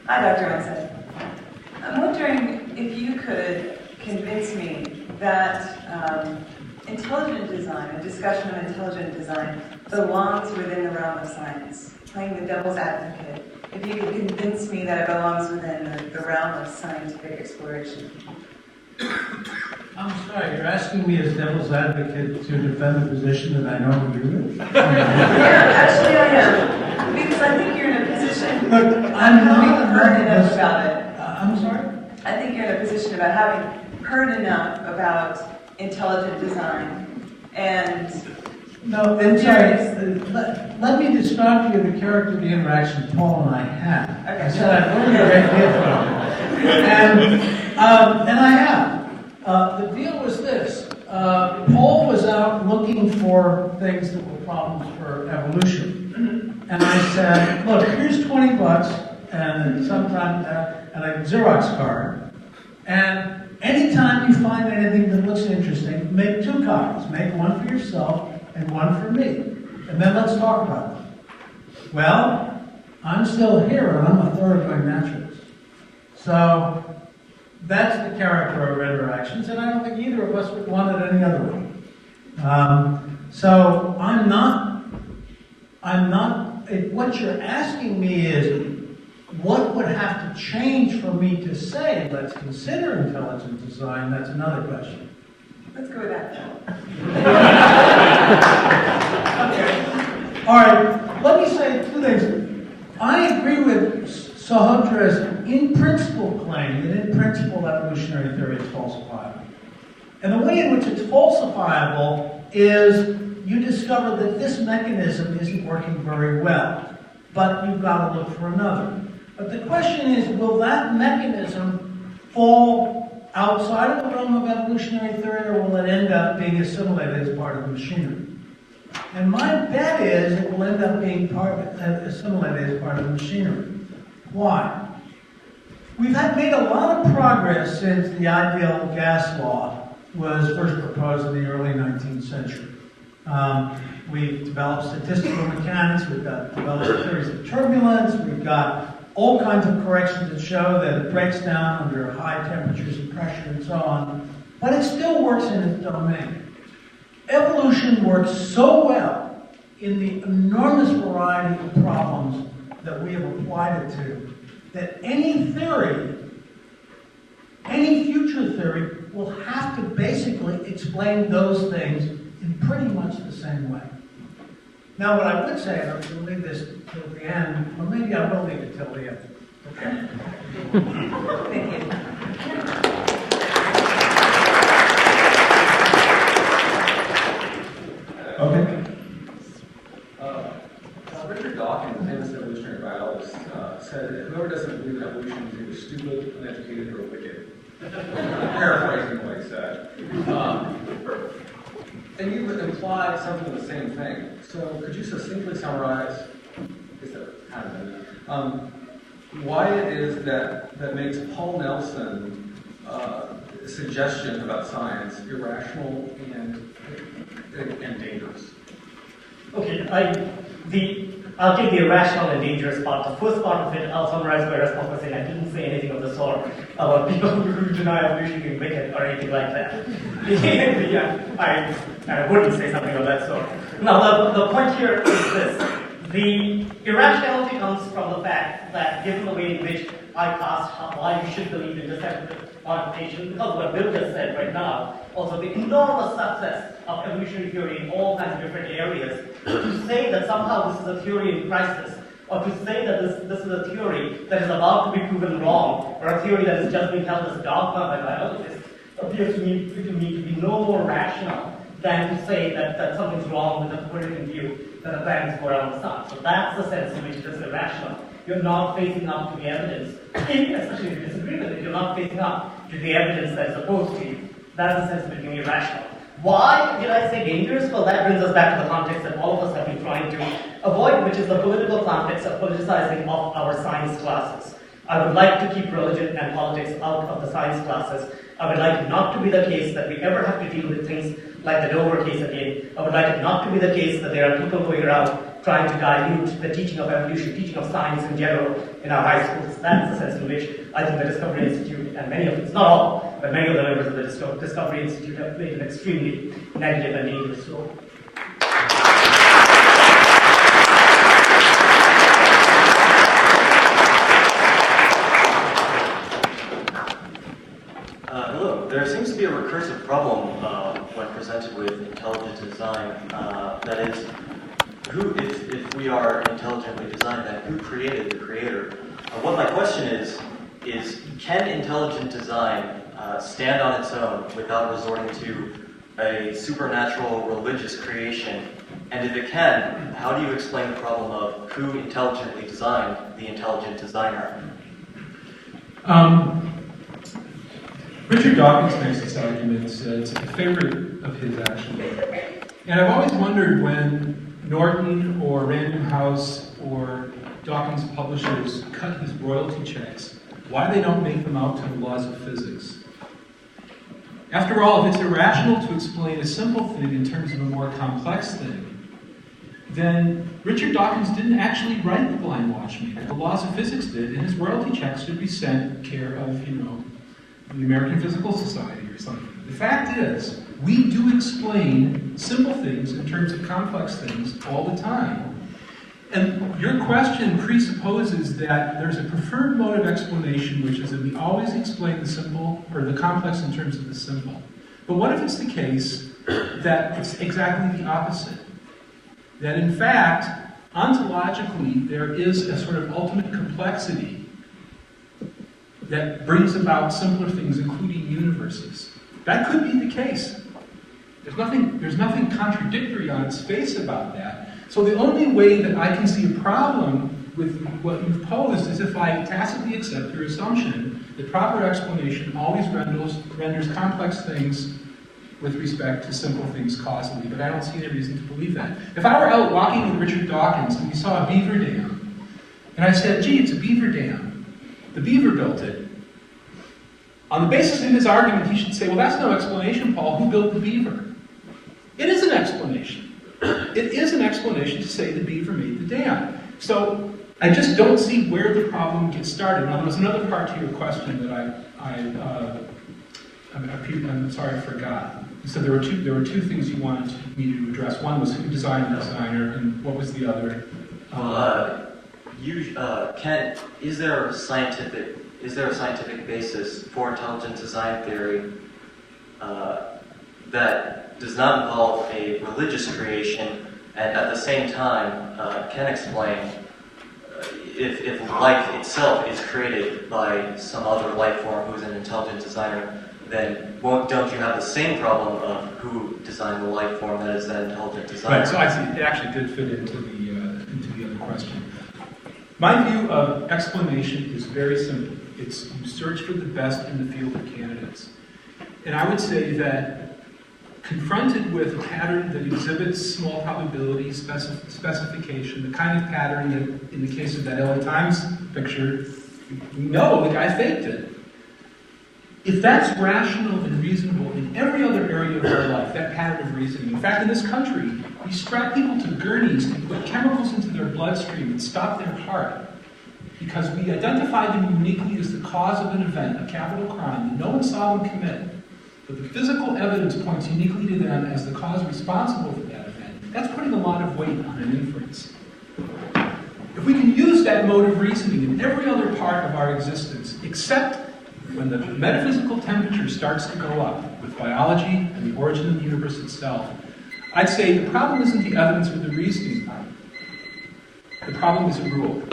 Hi, Dr. Winston. I'm wondering if you could convince me that intelligent design, a discussion of intelligent design, belongs within the realm of science. Playing the devil's advocate, if you could convince me that it belongs within the realm of scientific exploration. I'm sorry, you're asking me as devil's advocate to defend the position that I don't agree with? Yeah, actually I am. Because I think you're in a position Look, I'm not heard enough about it. I'm sorry? I think you're in a position about having heard enough about intelligent design and... No, I'm sorry. Let me describe to you the character of the interaction Paul and I had. Okay. I said I've learned a great deal from him. And I have. The deal was this. Paul was out looking for things that were problems for evolution. And I said, look, here's $20 and sometime and a Xerox card. And anytime you find anything that looks interesting, make 2 copies. Make one for yourself and one for me. And then let's talk about it. Well, I'm still here and I'm a thoroughgoing naturalist. So that's the character of our interactions, and I don't think either of us would want it any other way. So I'm not, what you're asking me is, what would have to change for me to say, let's consider intelligent design? That's another question. Let's go with that. Okay. All right, let me say 2 things. I agree with Sahotra's in-principle claim that in principle evolutionary theory is falsifiable. And the way in which it's falsifiable is you discover that this mechanism isn't working very well, but you've got to look for another. But the question is, will that mechanism fall outside of the realm of evolutionary theory, or will it end up being assimilated as part of the machinery? And my bet is it will end up being assimilated as part of the machinery. Why? We've made a lot of progress since the ideal gas law was first proposed in the early 19th century. We've developed statistical mechanics, we've developed theories of turbulence, we've got all kinds of corrections that show that it breaks down under high temperatures and pressure and so on, but it still works in its domain. Evolution works so well in the enormous variety of problems that we have applied it to, that any theory, any future theory, will have to basically explain those things in pretty much the same way. Now, what I would say, and I'm going to leave this till the end, or maybe I will leave it till the end. Okay? Thank you. Okay. Richard Dawkins, the famous evolutionary biologist, said that whoever doesn't believe in evolution is either stupid, uneducated, or wicked. Paraphrasing what he said. And you implied something of the same thing. So could you succinctly summarize, why it is that makes Paul Nelson suggestion about science irrational and dangerous? Okay, I'll take the irrational and dangerous part. The first part of it, I'll summarize my response by saying I didn't say anything of the sort about people who deny evolution being wicked or anything like that. Yeah, I wouldn't say something of that sort. Now, the point here is this. The irrationality comes from the fact that given the way in which I cast why you should believe in deceptive quantification, because what Bill just said right now, also the enormous success of evolutionary theory in all kinds of different areas, to say that somehow this is a theory in crisis, or to say that this is a theory that is about to be proven wrong, or a theory that is just being held as dogma by biologists, appears to me to be no more rational than to say that something's wrong with the Copernican view that the planets go around the sun. So that's the sense in which it is irrational. You're not facing up to the evidence, especially if you disagree with it, you're not facing up to the evidence that is opposed to you. That's the sense of being irrational. Why did I say dangerous? Well, that brings us back to the context that all of us have been trying to avoid, which is the political context of politicizing of our science classes. I would like to keep religion and politics out of the science classes. I would like it not to be the case that we ever have to deal with things like the Dover case again. I would like it not to be the case that there are people going around trying to dilute the teaching of evolution, teaching of science in general in our high schools. That's the sense in which I think the Discovery Institute and many of it's not all, but many of the members of the Discovery Institute have played an extremely negative and dangerous role. Hello. There seems to be a recursive problem when presented with intelligent design. That is, if we are intelligently designed, then who created the creator? What my question is can intelligent design stand on its own without resorting to a supernatural religious creation? And if it can, how do you explain the problem of who intelligently designed the intelligent designer? Richard Dawkins makes this argument. It's a favorite of his, actually. And I've always wondered when Norton or Random House or Dawkins publishers cut his royalty checks, why they don't make them out to the laws of physics. After all, if it's irrational to explain a simple thing in terms of a more complex thing, then Richard Dawkins didn't actually write The Blind Watchmaker. The laws of physics did, and his royalty checks should be sent care of, the American Physical Society or something. The fact is, we do explain simple things in terms of complex things all the time. And your question presupposes that there's a preferred mode of explanation, which is that we always explain the simple or the complex in terms of the simple. But what if it's the case that it's exactly the opposite? That in fact, ontologically, there is a sort of ultimate complexity that brings about simpler things, including universes. That could be the case. There's nothing contradictory on its face about that. So the only way that I can see a problem with what you've posed is if I tacitly accept your assumption that proper explanation always renders complex things with respect to simple things causally, but I don't see any reason to believe that. If I were out walking with Richard Dawkins and we saw a beaver dam, and I said, gee, it's a beaver dam, the beaver built it. On the basis of his argument, he should say, well, that's no explanation, Paul. Who built the beaver? It is an explanation. It is an explanation to say the beaver made the dam. So I just don't see where the problem gets started. Now, there was another part to your question that I'm sorry I forgot. You said there were two things you wanted me to address. One was who designed the designer, and what was the other? Is there a scientific basis for intelligent design theory that does not involve a religious creation and at the same time can explain if life itself is created by some other life form who's an intelligent designer, then don't you have the same problem of who designed the life form that is that intelligent designer? Right, so I see it actually did fit into the other question. My view of explanation is very simple. It's you search for the best in the field of candidates. And I would say that confronted with a pattern that exhibits small probability specification, the kind of pattern that, in the case of that LA Times picture, we know the guy faked it. If that's rational and reasonable in every other area of our life, that pattern of reasoning. In fact, in this country, we strap people to gurneys and put chemicals into their bloodstream and stop their heart because we identify them uniquely as the cause of an event, a capital crime, that no one saw them commit. But the physical evidence points uniquely to them as the cause responsible for that event. That's putting a lot of weight on an inference. If we can use that mode of reasoning in every other part of our existence, except when the metaphysical temperature starts to go up with biology and the origin of the universe itself, I'd say the problem isn't the evidence or the reasoning. The problem is a rule.